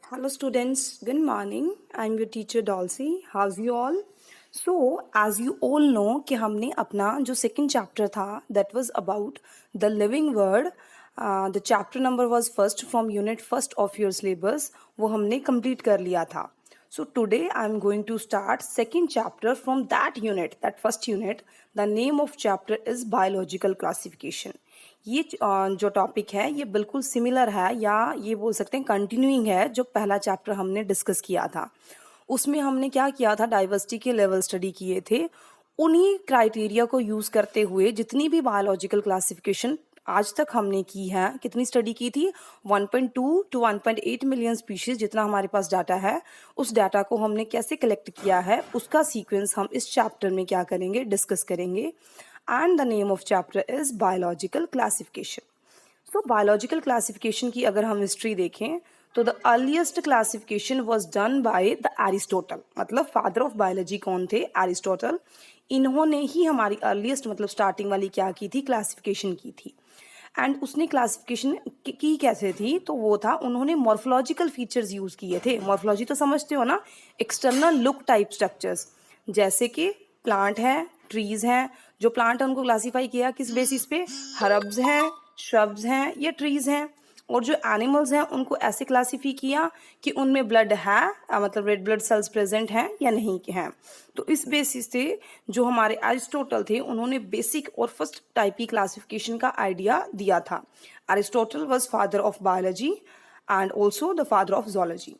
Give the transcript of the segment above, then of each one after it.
Hello students, good morning. I'm your teacher Dolcy. How's you all? So, as you all know कि हमने अपना जो second chapter था that was about the living word. The chapter number was first from unit first of your syllabus. वो हमने complete कर लिया था. So today I'm going to start second chapter from that unit, that first unit. The name of chapter is biological classification. ये जो topic है ये बिल्कुल सिमिलर है या ये बोल सकते हैं कंटिन्यूइंग है जो पहला चैप्टर हमने डिस्कस किया था. उसमें हमने क्या किया था, डाइवर्सिटी के लेवल स्टडी किए थे. उन्हीं क्राइटेरिया को यूज़ करते हुए जितनी भी बायोलॉजिकल क्लासिफिकेशन आज तक हमने की है, कितनी स्टडी की थी, 1.2 टू 1.8 मिलियन स्पीशीज जितना हमारे पास डाटा है, उस डाटा को हमने कैसे कलेक्ट किया है उसका सीक्वेंस हम इस चैप्टर में क्या करेंगे, डिस्कस करेंगे. And the name of chapter is biological classification. So biological classification की अगर हम हिस्ट्री देखें तो the earliest classification was done by the Aristotle. मतलब फादर ऑफ बायोलॉजी कौन थे? एरिस्टोटल. इन्होंने ही हमारी अर्लीस्ट मतलब स्टार्टिंग वाली क्या की थी, क्लासिफिकेशन की थी. एंड उसने क्लासिफिकेशन की कैसे थी, तो वो था उन्होंने मॉर्फोलॉजिकल फीचर्स यूज किए थे. मॉर्फोलॉजी तो समझते हो ना, एक्सटर्नल लुक टाइप स्ट्रक्चर्स. जैसे कि प्लांट है, ट्रीज हैं. जो प्लांट है उनको क्लासीफाई किया किस बेसिस पे, हर्ब्स हैं, श्रब्स हैं या ट्रीज हैं. और जो एनिमल्स हैं उनको ऐसे क्लासीफाई किया कि उनमें ब्लड है, मतलब रेड ब्लड सेल्स प्रेजेंट हैं या नहीं हैं. तो इस बेसिस से जो हमारे एरिस्टोटल थे उन्होंने बेसिक और फर्स्ट टाइप की क्लासिफिकेशन का आइडिया दिया था. Aristotle was father of biology and also the father of zoology.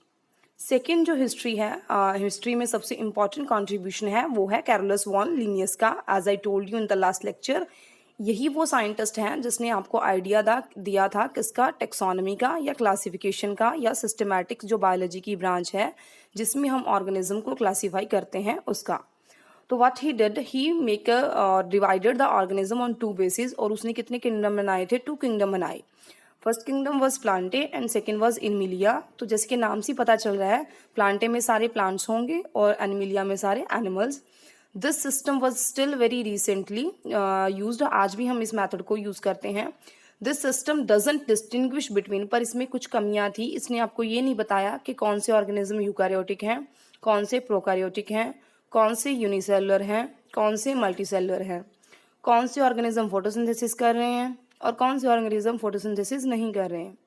Second जो हिस्ट्री है, हिस्ट्री में सबसे इंपॉर्टेंट कॉन्ट्रीब्यूशन है वो है कैरोलस वॉन लिनियस का. As I told you in the last lecture, यही वो साइंटिस्ट हैं जिसने आपको आइडिया दिया था किसका, टेक्सोनॉमी का या क्लासिफिकेशन का या सिस्टमैटिक जो बायोलॉजी की ब्रांच है जिसमें हम ऑर्गेनिज्म को क्लासीफाई करते हैं उसका. तो what he did, he make divided the organism on 2 basis. और उसने कितने किंगडम बनाए थे? 2 किंगडम बनाए. First kingdom was Plantae and second was Animalia. तो जैसे कि नाम से पता चल रहा है, प्लांटे में सारे प्लांट्स होंगे और एनिमिलिया में सारे animals. This system was still very recently used. आज भी हम इस मेथड को यूज करते हैं. This system doesn't distinguish between, पर इसमें कुछ कमियां थी. इसने आपको ये नहीं बताया कि कौन से ऑर्गेनिज्म यूकारियोटिक हैं, कौन से प्रोकारियोटिक हैं, कौन से यूनिसेलुलर हैं, कौन से मल्टीसेलुलर हैं, कौन से ऑर्गेनिज्म फोटोसिंथेसिस कर रहे हैं और कौन से ऑर्गेनिज्म फोटोसिंथेसिस नहीं कर रहे हैं.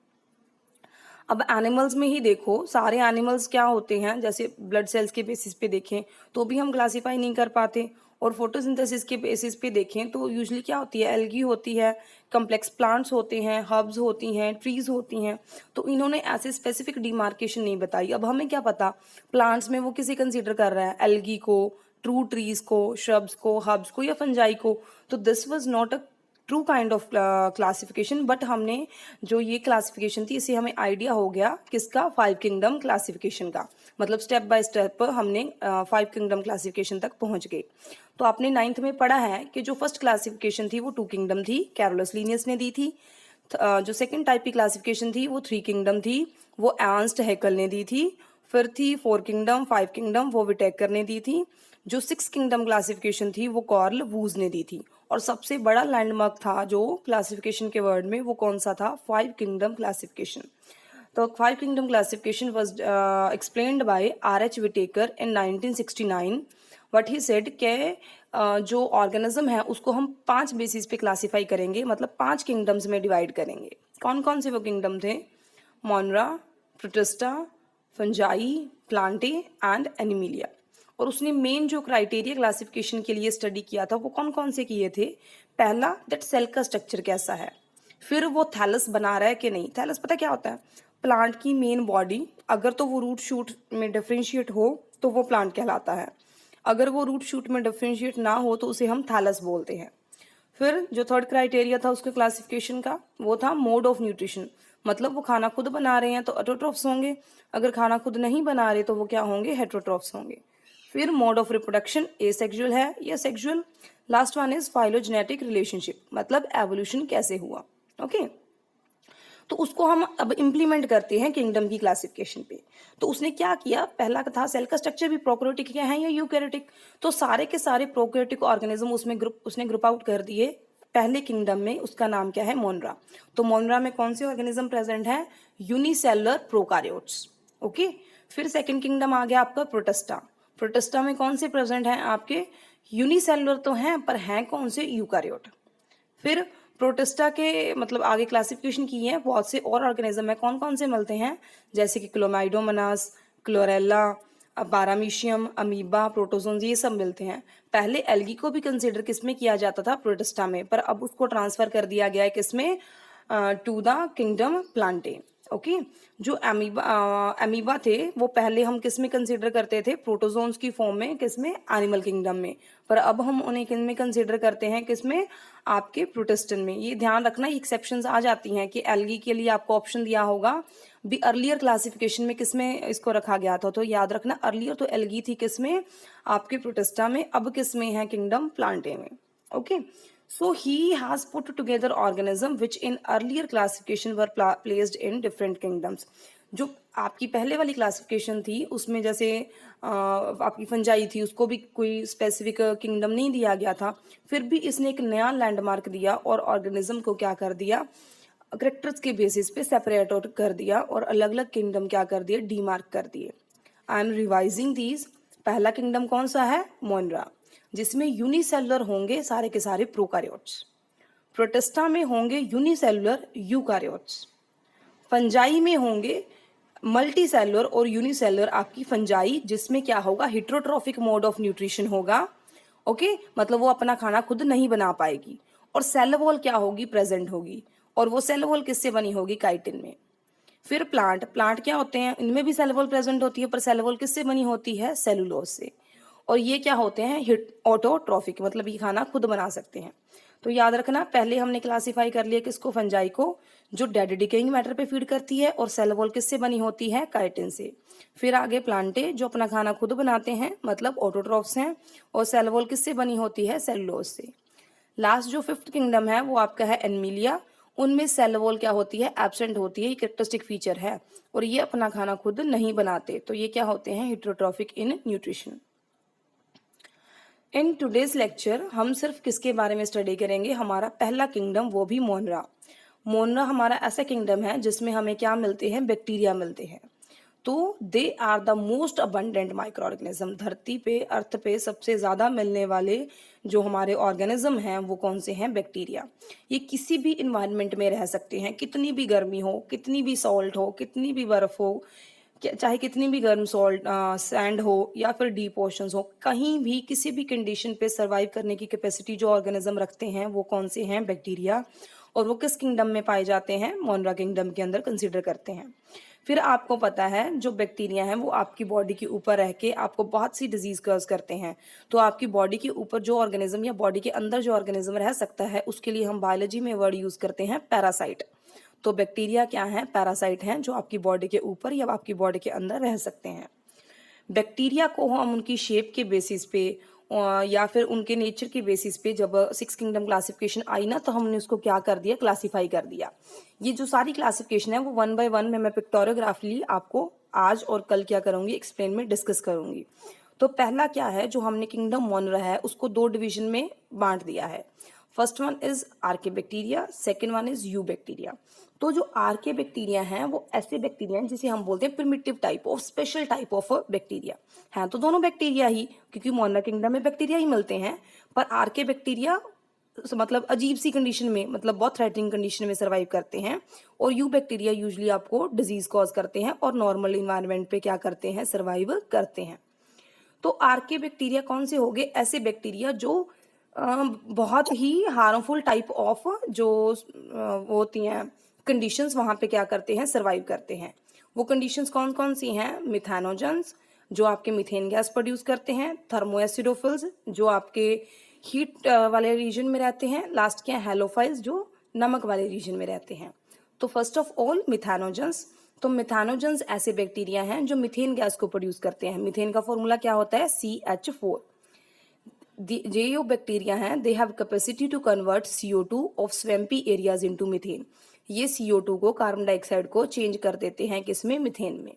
अब एनिमल्स में ही देखो, सारे एनिमल्स क्या होते हैं, जैसे ब्लड सेल्स के बेसिस पे देखें तो भी हम क्लासीफाई नहीं कर पाते. और फोटोसिंथेसिस के बेसिस पे देखें तो यूजुअली क्या होती है, एल्गी होती है, कम्प्लेक्स प्लांट्स होते हैं, हर्ब्स होती हैं, ट्रीज होती हैं. तो इन्होंने ऐसे स्पेसिफिक डिमार्केशन नहीं बताई. अब हमें क्या पता प्लांट्स में वो किसे कंसीडर कर रहा है, एल्गी को, ट्रू ट्रीज को, श्रब्स को, हर्ब्स को या फंजाई को. तो this was not a true kind of classification. But हमने जो ये क्लासिफिकेशन थी इससे हमें आइडिया हो गया किसका, 5 किंगडम क्लासिफिकेशन का. मतलब स्टेप बाय स्टेप हमने 5 किंगडम क्लासिफिकेशन तक पहुंच गए. तो आपने 9th में पढ़ा है कि जो फर्स्ट क्लासिफिकेशन थी वो 2 किंगडम थी, कैरोलस लीनियस ने दी थी. जो सेकंड टाइप की क्लासिफिकेशन थी वो 3 किंगडम थी, वो एर्नस्ट हैकेल ने दी थी. फिर थी 4 किंगडम, 5 किंगडम, वो विटेकर ने दी थी. जो 6 किंगडम क्लासिफिकेशन थी वो कार्ल वूज ने दी थी. और सबसे बड़ा लैंडमार्क था जो क्लासिफिकेशन के वर्ड में, वो कौन सा था, 5 किंगडम क्लासिफिकेशन. तो 5 kingdom classification was explained by R.H. Whittaker in 1969. What he said के जो ऑर्गेनिज्म है उसको हम 5 बेसिस पे क्लासीफाई करेंगे, मतलब 5 किंगडम्स में डिवाइड करेंगे. कौन कौन से वो किंगडम थे? मोनरा, protista, fungi, Plantae and Animalia. और उसने मेन जो क्राइटेरिया क्लासिफिकेशन के लिए स्टडी किया था वो कौन कौन से किए थे? पहला, दैट सेल का स्ट्रक्चर कैसा है. फिर वो थैलस बना रहा है कि नहीं. थैलस पता क्या होता है? प्लांट की मेन बॉडी. अगर तो वो रूट शूट में डिफरेंशिएट हो तो वो प्लांट कहलाता है. अगर वो रूट शूट में डिफरेंशिएट ना हो तो उसे हम थैलस बोलते हैं. फिर जो थर्ड क्राइटेरिया था उसके क्लासिफिकेशन का वो था मोड ऑफ न्यूट्रिशन. मतलब वो खाना खुद बना रहे हैं तो ऑटोट्रॉफ्स होंगे, अगर खाना खुद नहीं बना रहे तो वो क्या होंगे, हेटरोट्रॉफ्स होंगे. फिर मोड ऑफ रिप्रोडक्शन, एसेक्सुअल है या sexual. Last one is phylogenetic relationship, मतलब एवोल्यूशन कैसे हुआ. ओके तो उसको हम अब इम्प्लीमेंट करते हैं किंगडम की क्लासिफिकेशन पे. तो उसने क्या किया, पहला था सेल का स्ट्रक्चर भी प्रोकैरियोटिक है या यूकैरियोटिक. तो सारे के सारे प्रोकैरियोटिक ऑर्गेनिज्म उसने ग्रुप आउट कर दिए पहले किंगडम में. उसका नाम क्या है, मोनरा. तो मोनरा में कौन से ऑर्गेनिज्म प्रेजेंट है? Unicellular prokaryotes. ओके। फिर सेकंड किंगडम आ गया आपका प्रोटिस्टा। प्रोटिस्टा में कौन से प्रेजेंट हैं आपके? यूनिसेलुलर तो हैं, पर हैं कौन से? यूकारियोट। फिर प्रोटिस्टा के मतलब आगे क्लासिफिकेशन की है, बहुत से और ऑर्गेनिज्म है, कौन कौन से मिलते हैं? जैसे कि क्लोमाइडोमोनास, क्लोरेला, पारामीशियम, अमीबा, प्रोटोजोन्स, ये सब मिलते हैं। पहले एल्गी को भी कंसिडर किसमें किया जाता था? प्रोटिस्टा में, पर अब उसको ट्रांसफर कर दिया गया है किसमें? To the kingdom Plantae. Okay. जो अमीबा थे वो पहले हम किस में कंसिडर करते थे? प्रोटोजोन्स की फॉर्म में, किसमें? एनिमल किंगडम में। पर अब हम उन्हें किन में कंसिडर करते हैं? किसमें? आपके प्रोटिस्टन में। ये ध्यान रखना, एक्सेप्शंस आ जाती हैं कि एल्गी के लिए आपको ऑप्शन दिया होगा भी अर्लियर क्लासिफिकेशन में किसमें इसको रखा गया था, तो याद रखना अर्लियर तो एल्गी थी किसमें? आपके प्रोटिस्टा में। अब किसमें है? किंगडम प्लांटे में। Okay. So he has put together organism which in earlier classification were placed in different kingdoms. जो आपकी पहले वाली क्लासिफिकेशन थी उसमें जैसे आपकी फंजाई थी, उसको भी कोई स्पेसिफिक किंगडम नहीं दिया गया था, फिर भी इसने एक नया लैंडमार्क दिया और ऑर्गेनिज्म को क्या कर दिया? करेक्टर्स के बेसिस पे सेपरेट आउट कर दिया और अलग अलग किंगडम क्या कर दिए? डीमार्क कर दिए। I am revising these. पहला किंगडम कौन सा है? मोनरा, जिसमें यूनिसेलुलर होंगे सारे के सारे प्रोकारियोट्स। प्रोटिस्टा में होंगे यूनिसेलुलर यूकारियोट्स। फंजाई में होंगे मल्टी सेलुलर और यूनिसेलुलर आपकी फंजाई, जिसमें क्या होगा? हिट्रोट्रॉफिक मोड ऑफ न्यूट्रिशन होगा। ओके। मतलब वो अपना खाना खुद नहीं बना पाएगी। और सेल वॉल क्या होगी? प्रेजेंट होगी। और वो सेल वॉल किससे बनी होगी? काइटिन में। फिर प्लांट। प्लांट क्या होते हैं? इनमें भी सेल वॉल प्रेजेंट होती है, पर सेल वॉल किससे बनी होती है? सेलुलोज से। और ये क्या होते हैं? ऑटोट्रॉफिक, मतलब ये खाना खुद बना सकते हैं। तो याद रखना, पहले हमने क्लासिफाई कर लिया किसको? फंजाई को, जो डेड डिकेइंग मैटर पे फीड करती है, और सेल वॉल किससे बनी होती है? काइटिन से। फिर आगे प्लांटे, जो अपना खाना खुद बनाते हैं, मतलब ऑटोट्रॉफ्स हैं, और सेल वॉल किससे बनी होती है? सेलुलोज से। लास्ट जो फिफ्थ किंगडम है वो आपका है एनिमिलिया। उनमें सेल वॉल क्या होती है? एब्सेंट होती है, ये कैरेक्टरिस्टिक फीचर है, और ये अपना खाना खुद नहीं बनाते, तो ये क्या होते हैं? Heterotrophic in nutrition. In today's lecture हम सिर्फ किसके बारे में स्टडी करेंगे? हमारा पहला किंगडम, वो भी मोनरा। मोनरा हमारा ऐसा किंगडम है जिसमें हमें क्या मिलते हैं? बैक्टीरिया मिलते हैं। तो they are the most abundant microorganism. धरती पे, अर्थ पे सबसे ज़्यादा मिलने वाले जो हमारे ऑर्गेनिज्म हैं वो कौन से हैं? बैक्टीरिया। ये किसी भी इन्वायरमेंट में रह सकते हैं, कितनी भी गर्मी हो, कितनी भी सॉल्ट हो, कितनी भी बर्फ हो, चाहे कितनी भी गर्म सॉल्ट सैंड हो या फिर डीप ओशंस हो, कहीं भी किसी भी कंडीशन पे सरवाइव करने की कैपेसिटी जो ऑर्गेनिज्म रखते हैं वो कौन से हैं? बैक्टीरिया। और वो किस किंगडम में पाए जाते हैं? मोनरा किंगडम के अंदर कंसिडर करते हैं। फिर आपको पता है जो बैक्टीरिया हैं वो आपकी बॉडी के ऊपर रह के आपको बहुत सी डिजीज कॉज करते हैं। तो आपकी बॉडी के ऊपर जो ऑर्गेनिज्म या बॉडी के अंदर जो ऑर्गेनिज्म रह सकता है उसके लिए हम बायोलॉजी में वर्ड यूज करते हैं पैरासाइट। तो बैक्टीरिया क्या है? पैरासाइट हैं, जो आपकी बॉडी के ऊपर या आपकी बॉडी के अंदर रह सकते हैं। बैक्टीरिया को हम उनकी शेप के बेसिस पे या फिर उनके नेचर के बेसिस पे जब सिक्स किंगडम क्लासिफिकेशन आई ना, तो हमने उसको क्या कर दिया? क्लासिफाई कर दिया। ये जो सारी क्लासिफिकेशन है वो 1 बाय 1 में मैं पिक्टोरियोग्राफली आपको आज और कल क्या करूंगी? एक्सप्लेन में डिस्कस करूंगी। तो पहला क्या है? जो हमने किंगडम मोनरा है उसको 2 डिवीजन में बांट दिया है। First one is archaebacteria, second one is eubacteria. तो जो आर्के बैक्टीरिया हैं वो ऐसे बैक्टीरिया हैं जिसे हम बोलते हैं primitive type of, special type of bacteria हैं। तो दोनों बैक्टीरिया ही, क्योंकि मोनरा किंगडम में बैक्टीरिया ही मिलते हैं, पर आर्के बैक्टीरिया मतलब अजीब सी कंडीशन में, मतलब बहुत थ्रेटनिंग कंडीशन में सर्वाइव करते हैं, और यू बैक्टीरिया यूजुअली आपको डिजीज कॉज करते हैं और नॉर्मल इन्वायरमेंट पे क्या करते हैं? सर्वाइव करते हैं। तो आर्के बैक्टीरिया कौन से हो गए? ऐसे बैक्टीरिया जो बहुत ही हार्मफुल टाइप ऑफ जो वो होती हैं कंडीशंस, वहां पे क्या करते हैं? सर्वाइव करते हैं। वो कंडीशंस कौन कौन सी हैं? मिथेनोजेंस, जो आपके मीथेन गैस प्रोड्यूस करते हैं, थर्मोएसिडोफिल्स, जो आपके हीट वाले रीजन में रहते हैं, लास्ट के हेलोफाइल्स, जो नमक वाले रीजन में रहते हैं। तो फर्स्ट ऑफ ऑल मिथेनोजेंस। तो मिथेनोजेंस ऐसे बैक्टीरिया हैं जो मीथेन गैस को प्रोड्यूस करते हैं। मीथेन का फॉर्मूला क्या होता है? CH4। जो बैक्टीरिया हैं they have capacity to convert CO2 of swampy areas into methane. ये CO2 को, कार्बन डाइऑक्साइड को चेंज कर देते हैं किसमें? मीथेन में।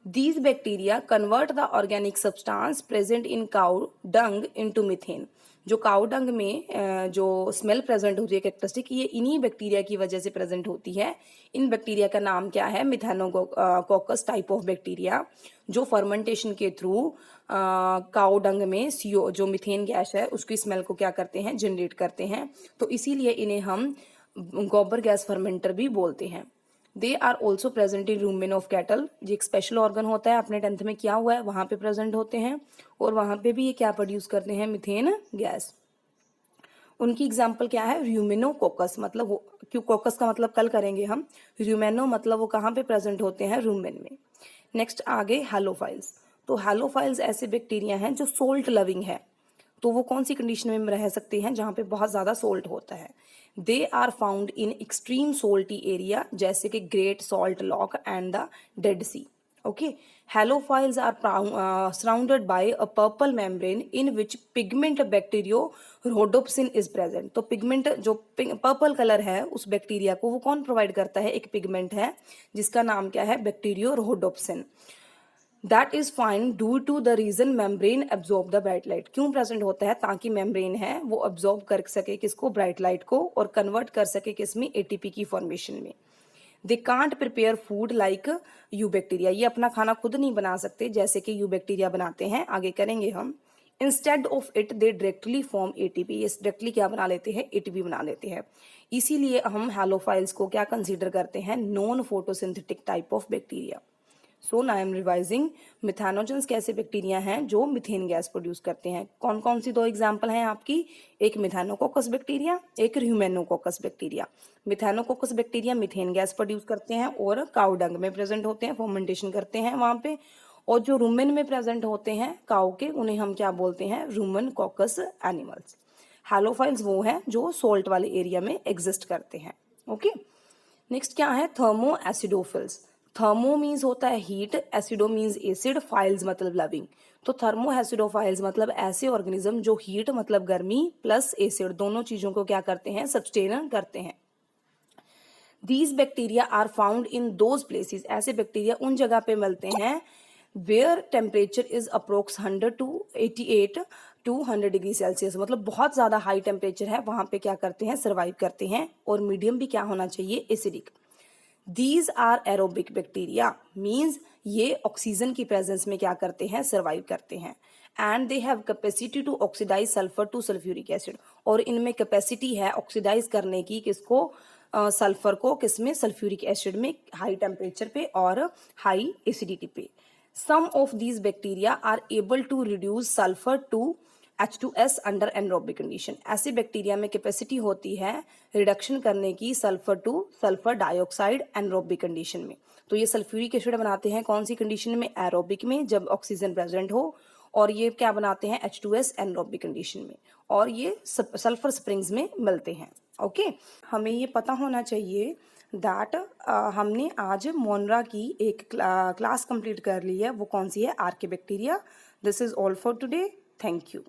These bacteria convert the organic substance present in cow dung into methane। जो काऊ डंग में जो स्मेल प्रेजेंट होती है कैरेक्टरिस्टिक, ये इन्हीं बैक्टीरिया की वजह से प्रेजेंट होती है। इन बैक्टीरिया का नाम क्या है? मिथेनोकोकस टाइप ऑफ बैक्टीरिया, जो फर्मेंटेशन के थ्रू काऊ डंग में CO जो मीथेन गैस है उसकी स्मेल को क्या करते हैं? जनरेट करते हैं। तो इसीलिए इन्हें हम गोबर गैस फर्मेंटर भी बोलते हैं। They are also present in rumen of cattle, ये एक स्पेशल ऑर्गन होता है, आपने 10th में किया हुआ है, वहां पे प्रेजेंट होते हैं और वहां पे भी ये क्या प्रोड्यूस करते हैं? Methane gas. उनकी एग्जाम्पल क्या है? र्यूमेनोकोकस, मतलब क्यों कोकस का मतलब कल करेंगे हम, र्यूमेनो मतलब वो कहाँ पे प्रेजेंट होते हैं? रूमेन में। नेक्स्ट आगे हैलोफाइल्स। तो हैलोफाइल्स ऐसे बैक्टीरिया हैं जो सोल्ट लविंग है। तो वो कौन सी कंडीशन में रह सकते हैं? जहाँ पे बहुत ज़्यादा सोल्ट होता है। They are found in extreme salty area, जैसे कि great salt lake and the dead sea. Okay, halophiles are surrounded by a purple membrane in which pigment bacteriorhodopsin is present. तो पिगमेंट जो purple colour है उस bacteria को वो कौन provide करता है? एक पिगमेंट है जिसका नाम क्या है? Bacteriorhodopsin. That is fine due to the reason membrane absorb the bright light. क्यों प्रेजेंट होता है? ताकि मेम्ब्रेन है वो एब्जॉर्ब कर सके किसको? ब्राइट लाइट को, और कन्वर्ट कर सके किसमें? ATP की फॉर्मेशन में। They can't prepare food like you bacteria, ये अपना खाना खुद नहीं बना सकते जैसे कि यू बैक्टीरिया बनाते हैं, आगे करेंगे हम। Instead of it they directly form ATP, ये डायरेक्टली क्या बना लेते हैं? ATP बना लेते हैं। इसीलिए हम हैलोफाइल्स को क्या कंसीडर करते हैं? Non photosynthetic type of bacteria. So now I am revising, methanogens कैसे बैक्टीरिया हैं जो मिथेन गैस प्रोड्यूस करते हैं? कौन कौन सी दो एग्जांपल हैं आपकी? एक मिथेनोकोकस बैक्टीरिया, एक ह्यूमेनोकोकस bacteria. Methanococcus bacteria methane gas produce करते हैं और काऊ डंग में प्रेजेंट होते हैं, फर्मेंटेशन करते हैं वहां पे। और जो रूमेन में प्रेजेंट होते हैं काऊ के, उन्हें हम क्या बोलते हैं? Roman caucus animals. हैलोफाइल्स वो हैं जो सोल्ट वाले एरिया में एग्जिस्ट करते हैं। ओके, नेक्स्ट क्या है? Thermo acidophils. थर्मो मीन्स होता है हीट, एसिडो मीन्स एसिड, फाइल्स मतलब लविंग। तो थर्मो एसिडोफाइल्स मतलब ऐसे ऑर्गेनिज्म जो हीट मतलब गर्मी प्लस एसिड दोनों चीजों को क्या करते हैं? सब्सटेन करते हैं। These bacteria are found in those places, ऐसे बैक्टीरिया उन जगह पे मिलते हैं where temperature is approx 100 to 88 to 100 degree Celsius, मतलब बहुत ज्यादा हाई टेम्परेचर है वहां पे क्या करते हैं? सर्वाइव करते हैं। और मीडियम भी क्या होना चाहिए? Acidic. These are aerobic bacteria, means ये ऑक्सीजन की प्रेजेंस में क्या करते हैं? सर्वाइव करते हैं। And they have capacity to oxidize sulphur to sulphuric acid, और इनमें कैपेसिटी है ऑक्सीडाइज करने की, किसको? सल्फर को, किसमें? सल्फ्यूरिक एसिड में, हाई टेम्परेचर पे और हाई एसिडिटी पे। Some of these bacteria are able to reduce sulphur to H2S under anaerobic condition. ऐसे बैक्टीरिया में कैपेसिटी होती है रिडक्शन करने की sulphur to sulphur dioxide anaerobic condition में। तो ये सल्फ्यूरिक एसिड बनाते हैं कौन सी कंडीशन में? एरोबिक में, जब ऑक्सीजन प्रेजेंट हो। और ये क्या बनाते हैं? H2S एनरोबिक कंडीशन में, और ये सल्फर स्प्रिंग्स में मिलते हैं। ओके, हमें ये पता होना चाहिए दैट हमने आज मोनरा की एक क्लास कंप्लीट कर ली है। वो कौन सी है? Archaebacteria. This is all for today. Thank you.